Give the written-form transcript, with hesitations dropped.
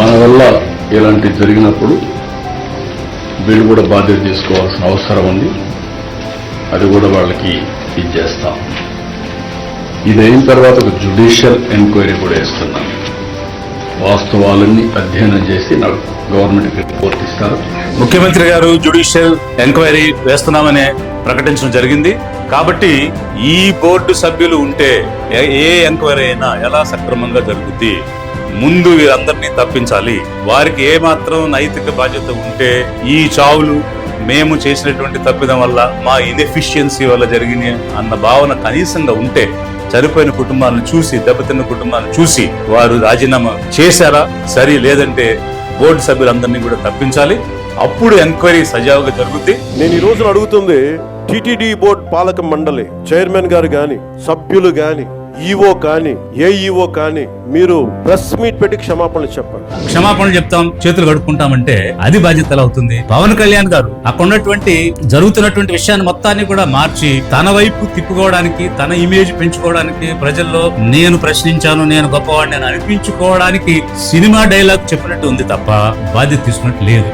మన వల్ల ఇలాంటి జరిగినప్పుడు వీళ్ళు కూడా బాధ్యత తీసుకోవాల్సిన అవసరం ఉంది. అది కూడా వాళ్ళకి ఇచ్చేస్తాం. ఇది అయిన తర్వాత ఒక జ్యుడిషియల్ ఎంక్వైరీ కూడా వేస్తున్నాం. వాస్తవాలన్నీ అధ్యయనం చేసి నాకు గవర్నమెంట్కి రిపోర్ట్ ఇస్తారు. ముఖ్యమంత్రి గారు జ్యుడిషియల్ ఎంక్వైరీ వేస్తున్నామని ప్రకటించడం జరిగింది. కాబట్టి ఈ బోర్డు సభ్యులు ఉంటే ఏ ఎంక్వైరీ అయినా ఎలా సక్రమంగా జరుగుద్ది? ముందు వీరందరినీ తప్పించాలి. వారికి ఏ మాత్రం నైతిక బాధ్యత ఉంటే ఈ చావులు మేము చేసినటువంటి తప్పిదం వల్ల, మా ఇన్ఎఫిషియన్సీ వల్ల జరిగినాయి అన్న భావన కనీసంగా ఉంటే, చనిపోయిన కుటుంబాలను చూసి, దెబ్బతిన్న కుటుంబాలను చూసి వారు రాజీనామా చేశారా సరి, లేదంటే బోర్డు సభ్యులందరినీ కూడా తప్పించాలి. అప్పుడు ఎంక్వైరీ సజావుగా జరుగుద్ది. నేను ఈ రోజున అడుగుతుంది, టిటిడి బోర్డు పాలక మండలి చైర్మన్ గారు గాని, సభ్యులు గాని, ఈఓ కానీ, ఏఈఓ కానీ మీరు ప్రెస్ మీట్ పెట్టి క్షమాపణలు చెప్పండి. క్షమాపణలు చెప్తాం, చేతులు కడుక్కుంటామంటే అది బాధ్యత ఎలా అవుతుంది? పవన్ కళ్యాణ్ గారు అక్కడ ఉన్నటువంటి జరుగుతున్నటువంటి విషయాన్ని మొత్తాన్ని కూడా మార్చి తన వైపు తిప్పుకోవడానికి, తన ఇమేజ్ పెంచుకోవడానికి, ప్రజల్లో నేను ప్రశ్నించాను, నేను గొప్పవాడిని అని అనిపించుకోవడానికి సినిమా డైలాగ్ చెప్పినట్టు ఉంది తప్ప బాధ్యత తీసుకున్నట్టు లేదు.